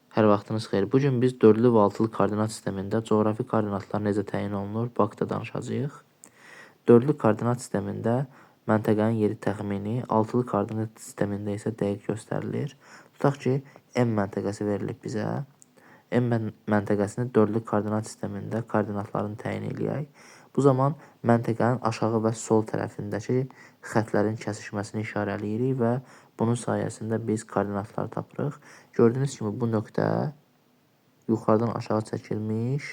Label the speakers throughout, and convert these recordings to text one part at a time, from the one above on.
Speaker 1: Hər vaxtınız xeyir. Bu gün biz dördlü və altılı koordinat sistemində coğrafi koordinatlar necə təyin olunur, bu haqda danışacağıq. Dördlü koordinat sistemində məntəqənin yeri təxmini, altılı koordinat sistemində isə dəqiq göstərilir. Tutaq ki, M məntəqəsi verilib bizə. M məntəqəsini dördlü koordinat sistemində koordinatlarını təyin eləyək. Bu zaman məntəqənin aşağı və sol tərəfindəki xətlərin kəsişməsini işarələyirik və bunun sayəsində biz koordinatları tapırıq. Gördüyünüz kimi bu nöqtə yuxarıdan aşağı çəkilmiş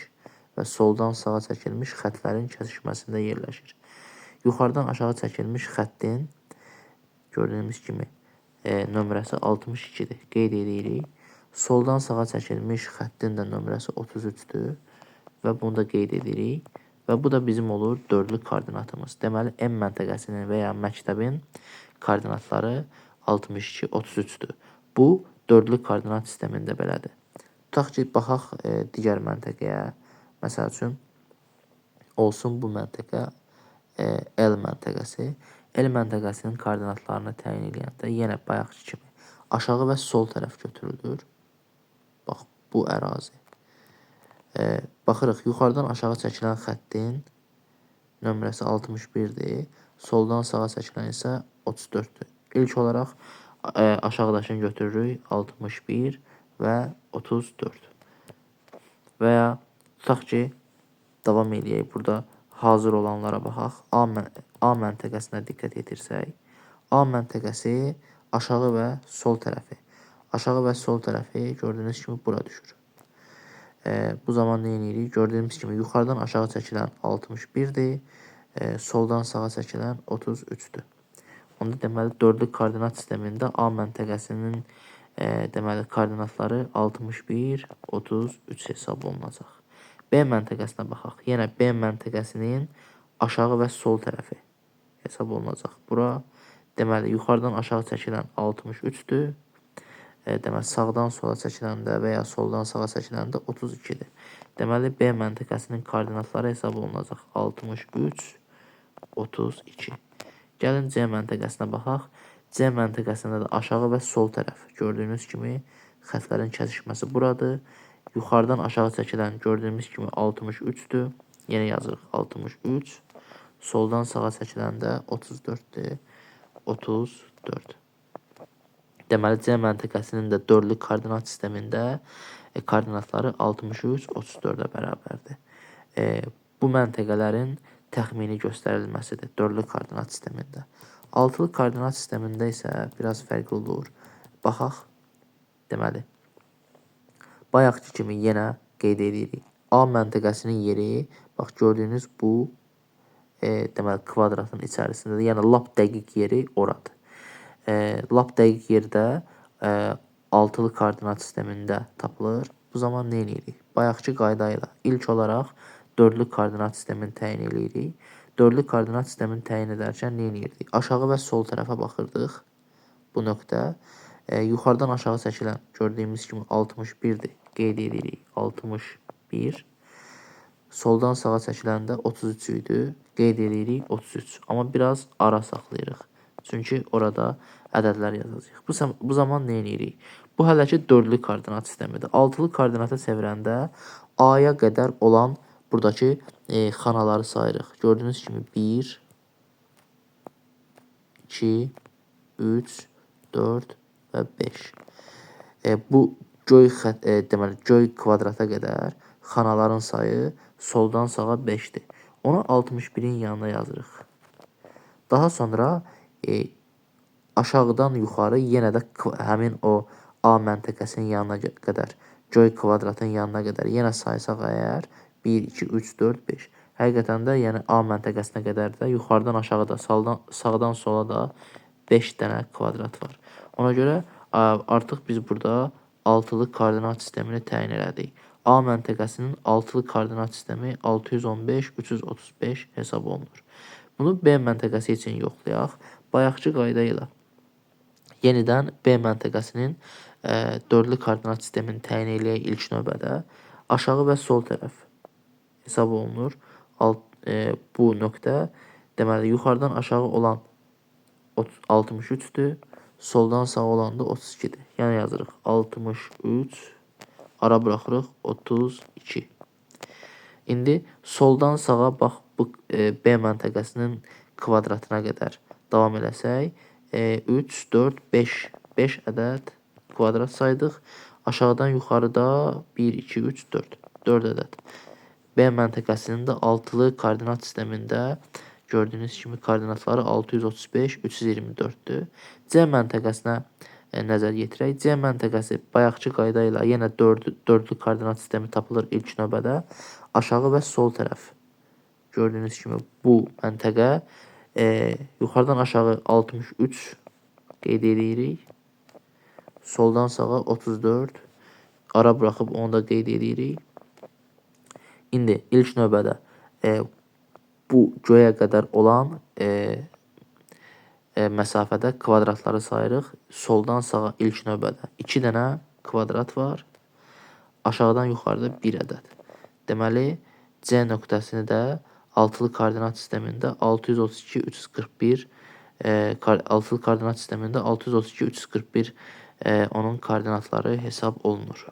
Speaker 1: və soldan sağa çəkilmiş xətlərin kəsişməsində yerləşir. Yuxarıdan aşağı çəkilmiş xəttin gördüyünüz kimi nömrəsi 62-dir. Qeyd edirik. Soldan sağa çəkilmiş xəttin də nömrəsi 33-dür və bunu da qeyd edirik. Və bu da bizim olur dördlü koordinatımız. Deməli, M məntəqəsinin və ya məktəbin koordinatları 62, 33-dür. Bu, dördlü koordinat sistemində belədir. Tutaq ki, baxaq digər məntəqəyə. Məsəl üçün, olsun bu məntəqə L məntəqəsi. L məntəqəsinin koordinatlarını təyin edəndə yenə bayaqki kimi aşağı və sol tərəf götürülür. Bax, bu ərazi. Baxırıq, yuxarıdan aşağı çəkilən xəttin nömrəsi 61-dir. Soldan sağa çəkilən isə 34-dür. İlk olaraq aşağıdakını götürürük. 61 və 34. Və ya tutaq ki, davam edək. Burada hazır olanlara baxaq. A məntəqəsinə diqqət etirsək. A məntəqəsi aşağı və sol tərəfi. Aşağı və sol tərəfi gördüyünüz kimi bura düşür. Bu zaman nə edirik? Gördüyümüz kimi yuxarıdan aşağı çəkilən 61-dir. Soldan sağa çəkilən 33-dür. Onda deməli, dördlü koordinat sistemində A məntəqəsinin deməli, koordinatları 61, 33 hesab olunacaq. B məntəqəsinə baxaq. Yenə B məntəqəsinin aşağı və sol tərəfi hesab olunacaq. Bura deməli, yuxarıdan aşağı çəkilən 63-dür. Deməli, sağdan sola çəkiləndə və ya soldan sağa çəkiləndə 32-dir. Deməli, B məntəqəsinin koordinatları hesab olunacaq. 63, 32. Gəlin C məntəqəsinə baxaq. C məntəqəsində də aşağı və sol tərəf. Gördüyünüz kimi xətlərin kəsişməsi buradır. Yuxarıdan aşağı çəkilən gördüyümüz kimi 63-dür. Yenə yazırıq 63. Soldan sağa çəkiləndə 34-dür. 34. Deməli, C məntəqəsinin də dördlü koordinat sistemində koordinatları 63, 34-ə bərabərdir. Bu məntəqələrin təxmini göstərilməsidir dördlü koordinat sistemində. Altılı koordinat sistemində isə biraz fərqli olur. Baxaq, deməli, bayaqki kimi yenə qeyd edirik. A məntəqəsinin yeri, bax, gördüyünüz bu, deməli, kvadratın içərisindədir. Yəni, lap dəqiq yeri oradır. Lap dəqiq yerdə altılı koordinat sistemində tapılır. Bu zaman nə edirik? Bayaqki qayda ilə ilk olaraq dördlü koordinat sistemini təyin edirik. Dördlü koordinat sistemini təyin edərkən nə edirdik? Aşağı və sol tərəfə baxırdıq. Bu nöqtə yuxarıdan aşağı çəkilən gördüyümüz kimi 61-dir. Qeyd edirik 61. Soldan sağa çəkiləndə 33 idi. Qeyd edirik 33. Amma biraz ara saxlayırıq. Çünki orada ədədlər yazacaq. Bu zaman nə edirik? Bu hələ ki dördlü koordinat sistemidir. Altılı koordinata çevirəndə A-ya qədər olan buradakı xanaları sayırıq. Gördüyünüz kimi 1, 2, 3, 4 və 5. Bu deməli, göy kvadrata qədər xanaların sayı soldan sağa 5-dir. Onu 61-in yanına yazırıq. Daha sonra aşağıdan yuxarı yenə də həmin o A məntəqəsinin yanına qədər, göy kvadratın yanına qədər yenə saysaq əgər 1, 2, 3, 4, 5. Həqiqətən də yəni A məntəqəsinə qədər də yuxarıdan aşağıda, sağdan sola da 5 dənə kvadrat var. Ona görə artıq biz burada altılı koordinat sistemini təyin elədik. A məntəqəsinin altılı koordinat sistemi 615, 335 hesab olunur. Bunu B məntəqəsi üçün yoxlayaq. Bayaqki qayda ilə yenidən B məntəqəsinin dördlü koordinat sistemini təyin eləyək ilk növbədə. Aşağı və sol tərəf hesab olunur. Bu nöqtə deməli yuxarıdan aşağı olan 63-dür. Soldan sağa olan da 32-dir. Yəni yazırıq 63, Ara buraxırıq 32. İndi soldan sağa bax bu B məntəqəsinin kvadratına qədər davam eləsək, 3, 4, 5, 5 ədəd kvadrat saydıq. Aşağıdan yuxarıda 1, 2, 3, 4, 4 ədəd. B məntəqəsinin də altılı koordinat sistemində gördüyünüz kimi koordinatları 635, 324-dür. C məntəqəsinə nəzər yetirək. C məntəqəsi bayaqçı qayda ilə yenə dördlü koordinat sistemi tapılır ilk növbədə. Aşağı və sol tərəf gördüyünüz kimi bu məntəqə yuxarıdan aşağı 63 qeyd edirik. Soldan sağa 34. Ara buraxıb onu da qeyd edirik. İndi ilk növbədə bu göyə qədər olan məsafədə kvadratları sayırıq. Soldan sağa ilk növbədə 2 dənə kvadrat var. Aşağıdan yuxarıda 1 ədəd. Deməli, C nöqtəsini də altılı koordinat sistemində 632, 341 altılı koordinat sistemində 632, 341 onun koordinatları hesab olunur.